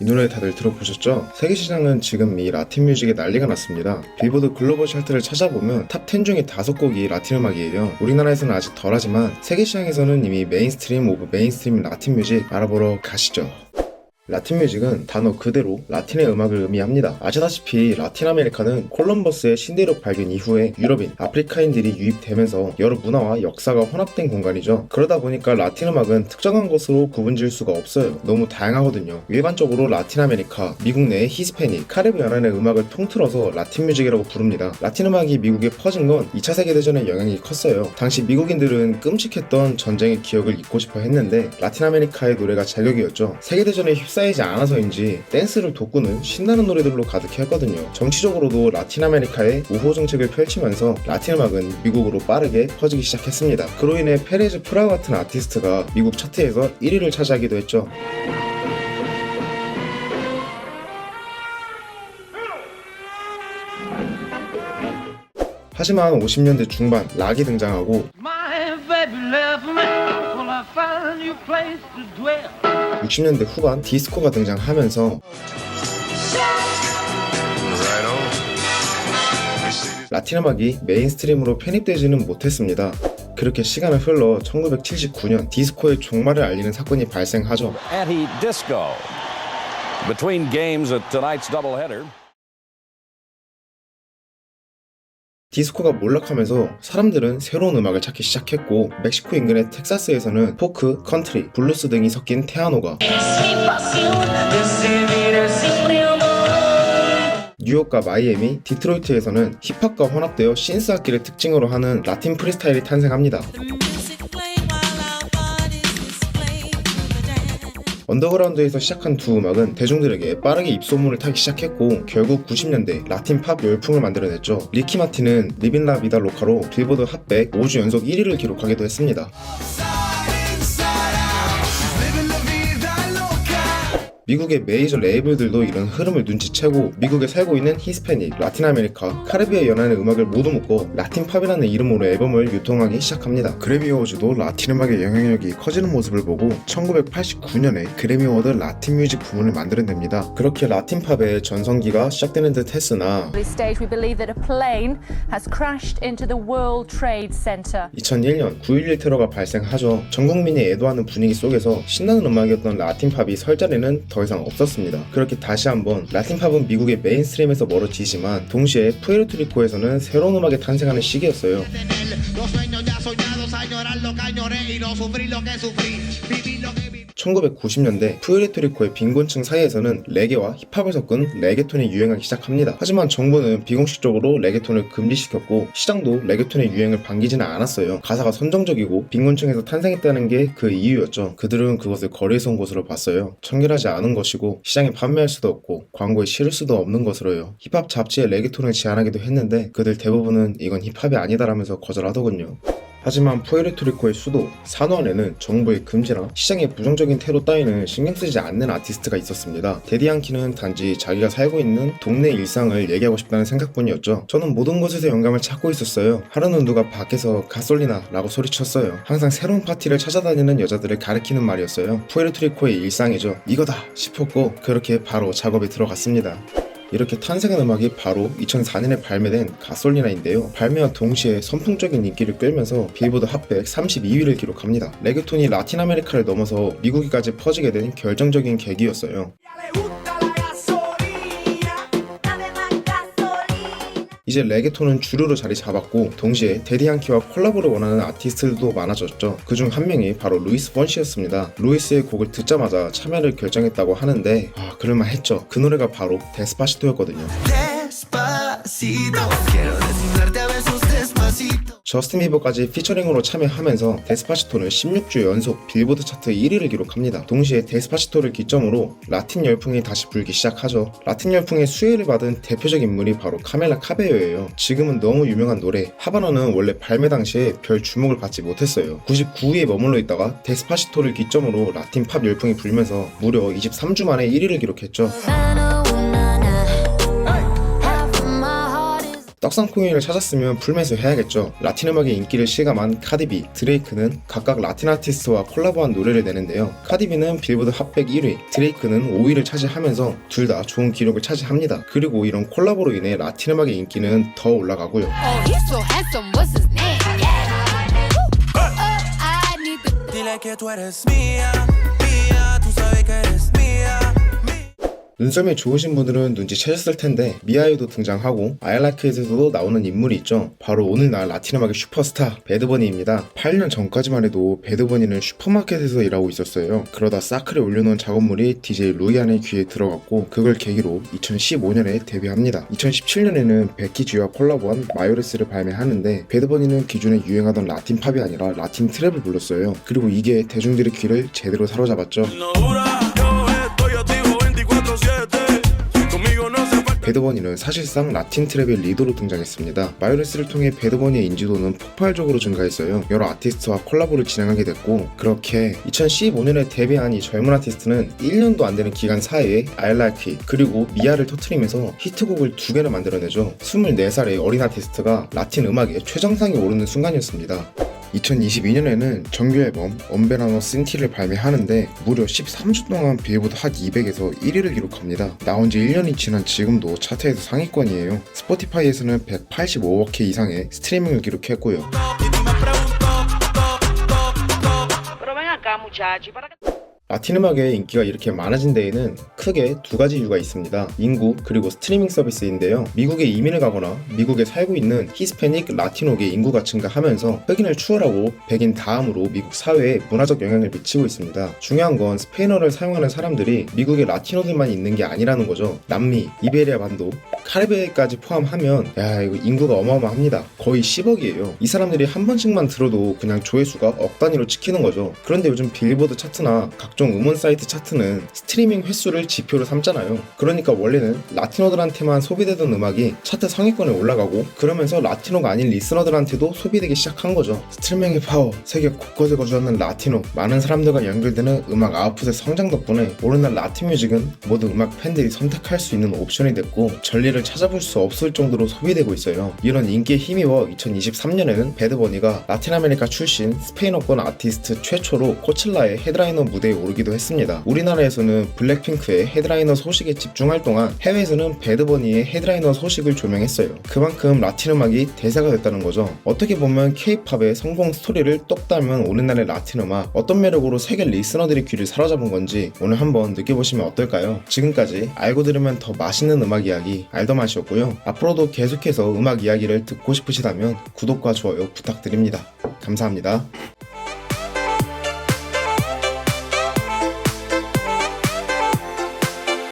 이 노래 다들 들어보셨죠? 세계 시장은 지금 이 라틴 뮤직에 난리가 났습니다. 빌보드 글로벌 차트를 찾아보면 탑 10 중에 5곡이 라틴 음악이에요. 우리나라에서는 아직 덜하지만 세계 시장에서는 이미 메인스트림 오브 메인스트림 라틴 뮤직 알아보러 가시죠. 라틴 뮤직은 단어 그대로 라틴의 음악을 의미합니다. 아시다시피 라틴 아메리카는 콜럼버스의 신대륙 발견 이후에 유럽인, 아프리카인들이 유입되면서 여러 문화와 역사가 혼합된 공간이죠. 그러다 보니까 라틴 음악은 특정한 것으로 구분지을 수가 없어요. 너무 다양하거든요. 일반적으로 라틴 아메리카, 미국 내의 히스패닉, 카리브 연안의 음악을 통틀어서 라틴 뮤직이라고 부릅니다. 라틴 음악이 미국에 퍼진 건 2차 세계대전의 영향이 컸어요. 당시 미국인들은 끔찍했던 전쟁의 기억을 잊고 싶어 했는데 라틴 아메리카의 노래가 자격이었죠. 세계대전에 쌓이지 않아서인지 댄스를 돋구는 신나는 노래들로 가득했거든요. 정치적으로도 라틴 아메리카의 우호 정책을 펼치면서 라틴 음악은 미국으로 빠르게 퍼지기 시작했습니다. 그로 인해 페레즈 프라 같은 아티스트가 미국 차트에서 1위를 차지하기도 했죠. 하지만 50년대 중반 락이 등장하고 60년대 후반 디스코가 등장하면서 라틴 음악이 메인스트림으로 편입되지는 못했습니다. 그렇게 시간은 흘러 1979년 디스코의 종말을 알리는 사건이 발생하죠. Anti-disco. Between games at tonight's doubleheader. 디스코가 몰락하면서 사람들은 새로운 음악을 찾기 시작했고 멕시코 인근의 텍사스에서는 포크, 컨트리, 블루스 등이 섞인 테아노가 뉴욕과 마이애미, 디트로이트에서는 힙합과 혼합되어 신스 악기를 특징으로 하는 라틴 프리스타일이 탄생합니다. 언더그라운드에서 시작한 두 음악은 대중들에게 빠르게 입소문을 타기 시작했고 결국 90년대 라틴 팝 열풍을 만들어냈죠. 리키 마틴은 리빈 라 비다 로카로 빌보드 핫100 5주 연속 1위를 기록하기도 했습니다. 미국의 메이저 레이블들도 이런 흐름을 눈치채고 미국에 살고 있는 히스패닉, 라틴 아메리카, 카리비아 연안의 음악을 모두 묶어 라틴 팝이라는 이름으로 앨범을 유통하기 시작합니다. 그래미 어워즈도 라틴 음악의 영향력이 커지는 모습을 보고 1989년에 그래미 어워드 라틴 뮤직 부문을 만들어냅니다. 그렇게 라틴 팝의 전성기가 시작되는 듯 했으나 2001년 9.11 테러가 발생하죠. 전 국민이 애도하는 분위기 속에서 신나는 음악이었던 라틴 팝이 설 자리는 더 이상 없었습니다. 그렇게 다시 한번 라틴 팝은 미국의 메인스트림에서 멀어지지만 동시에 푸에르토리코에서는 새로운 음악이 탄생하는 시기였어요. 1990년대 푸에르토리코의 빈곤층 사이에서는 레게와 힙합을 섞은 레게톤이 유행하기 시작합니다. 하지만 정부는 비공식적으로 레게톤을 금지시켰고 시장도 레게톤의 유행을 반기지는 않았어요. 가사가 선정적이고 빈곤층에서 탄생했다는 게 그 이유였죠. 그들은 그것을 거리에서 온 것으로 봤어요. 청결하지 않은 것이고 시장에 판매할 수도 없고 광고에 실을 수도 없는 것으로요. 힙합 잡지에 레게톤을 제안하기도 했는데 그들 대부분은 이건 힙합이 아니다라면서 거절하더군요. 하지만 푸에르토리코의 수도 산호안에는 정부의 금지나 시장의 부정적인 테러 따위는 신경 쓰지 않는 아티스트가 있었습니다. 데디 양키는 단지 자기가 살고 있는 동네 일상을 얘기하고 싶다는 생각뿐이었죠. 저는 모든 것에서 영감을 찾고 있었어요. 하루는 누가 밖에서 가솔리나 라고 소리쳤어요. 항상 새로운 파티를 찾아다니는 여자들을 가리키는 말이었어요. 푸에르토리코의 일상이죠. 이거다 싶었고 그렇게 바로 작업에 들어갔습니다. 이렇게 탄생한 음악이 바로 2004년에 발매된 가솔리나인데요. 발매와 동시에 선풍적인 인기를 끌면서 빌보드 핫100 32위를 기록합니다. 레게톤이 라틴 아메리카를 넘어서 미국에까지 퍼지게 된 결정적인 계기였어요. 이제 레게톤은 주류로 자리 잡았고 동시에 데디 양키와 콜라보를 원하는 아티스트들도 많아졌죠. 그중 한 명이 바로 루이스 폰시였습니다. 루이스의 곡을 듣자마자 참여를 결정했다고 하는데 그럴만했죠. 그 노래가 바로 데스파시토였거든요. 저스틴 비버까지 피처링으로 참여하면서 데스파시토는 16주 연속 빌보드 차트 1위를 기록합니다. 동시에 데스파시토를 기점으로 라틴 열풍이 다시 불기 시작하죠. 라틴 열풍의 수혜를 받은 대표적인 인물이 바로 카멜라 카베요예요. 지금은 너무 유명한 노래 하바나는 원래 발매 당시에 별 주목을 받지 못했어요. 99위에 머물러 있다가 데스파시토를 기점으로 라틴 팝 열풍이 불면서 무려 23주 만에 1위를 기록했죠. 떡상콩이를 찾았으면 풀매수 해야겠죠. 라틴 음악의 인기를 실감한 카디비, 드레이크는 각각 라틴 아티스트와 콜라보한 노래를 내는데요. 카디비는 빌보드 핫백 1위, 드레이크는 5위를 차지하면서 둘 다 좋은 기록을 차지합니다. 그리고 이런 콜라보로 인해 라틴 음악의 인기는 더 올라가고요. Oh, he's so handsome, what's his name? I need the Dile que tú eres mía, mía, tú sabes que eres mía. 눈썰미 좋으신 분들은 눈치채셨을 텐데 미아이도 등장하고 아이라이크에서도 나오는 인물이 있죠. 바로 오늘날 라틴 음악의 슈퍼스타 배드버니입니다. 8년 전까지만 해도 배드버니는 슈퍼마켓에서 일하고 있었어요. 그러다 사클에 올려놓은 작업물이 DJ 루이안의 귀에 들어갔고 그걸 계기로 2015년에 데뷔합니다. 2017년에는 베키지와 콜라보한 마요레스를 발매하는데 배드버니는 기존에 유행하던 라틴 팝이 아니라 라틴 트랩을 불렀어요. 그리고 이게 대중들의 귀를 제대로 사로잡았죠. No dura, yo estoy activo 24/7. Conmigo no se falta. 배드버니는 사실상 라틴 트랩의 리더로 등장했습니다. 마요레스를 통해 배드버니의 인지도는 폭발적으로 증가했어요. 여러 아티스트와 콜라보를 진행하게 됐고 그렇게 2015년에 데뷔한 이 젊은 아티스트는 1년도 안 되는 기간 사이에 I Like It 그리고 미아를 터트리면서 히트곡을 2개나 만들어내죠. 24살의 어린 아티스트가 라틴 음악의 최정상에 오르는 순간이었습니다. 2022년에는 정규 앨범 언베라노 신티를 발매하는데 무려 13주 동안 빌보드 핫 200에서 1위를 기록합니다. 나온 지 1년이 지난 지금도 차트에서 상위권이에요. 스포티파이에서는 185억 회 이상의 스트리밍을 기록했고요. Y tú me preguntó, Pero ven acá, muchacho, ¿y para qué? 라틴 음악의 인기가 이렇게 많아진 데에는 크게 2가지 이유가 있습니다. 인구 그리고 스트리밍 서비스인데요. 미국에 이민을 가거나 미국에 살고 있는 히스패닉 라티노계 인구가 증가하면서 흑인을 추월하고 백인 다음으로 미국 사회에 문화적 영향을 미치고 있습니다. 중요한 건 스페인어를 사용하는 사람들이 미국의 라티노들만 있는 게 아니라는 거죠. 남미, 이베리아 반도, 카리브해까지 포함하면 이거 인구가 어마어마합니다. 거의 10억이에요. 이 사람들이 한 번씩만 들어도 그냥 조회수가 억 단위로 찍히는 거죠. 그런데 요즘 빌보드 차트나 각종 음원 사이트 차트는 스트리밍 횟수를 지표로 삼잖아요. 그러니까 원래는 라티노들한테만 소비되던 음악이 차트 상위권에 올라가고 그러면서 라티노가 아닌 리스너들한테도 소비되기 시작한 거죠. 스트리밍의 파워, 세계 곳곳에 거주하는 라티노, 많은 사람들과 연결되는 음악 아웃풋의 성장 덕분에 오늘날 라틴 뮤직은 모든 음악 팬들이 선택할 수 있는 옵션이 됐고 전리를 찾아볼 수 없을 정도로 소비되고 있어요. 이런 인기에 힘입어 2023년에는 배드버니가 라틴 아메리카 출신 스페인어권 아티스트 최초로 코첼라의 헤드라이너 무대에 오르기도 했습니다. 우리나라에서는 블랙핑크의 헤드라이너 소식에 집중할 동안 해외에서는 배드버니의 헤드라이너 소식을 조명했어요. 그만큼 라틴 음악이 대세가 됐다는 거죠. 어떻게 보면 K-팝의 성공 스토리를 똑 닮은 오늘날의 라틴 음악 어떤 매력으로 세계 리스너들의 귀를 사로잡은 건지 오늘 한번 느껴보시면 어떨까요? 지금까지 알고 들으면 더 맛있는 음악 이야기 알더맛이었고요. 앞으로도 계속해서 음악 이야기를 듣고 싶으시다면 구독과 좋아요 부탁드립니다. 감사합니다.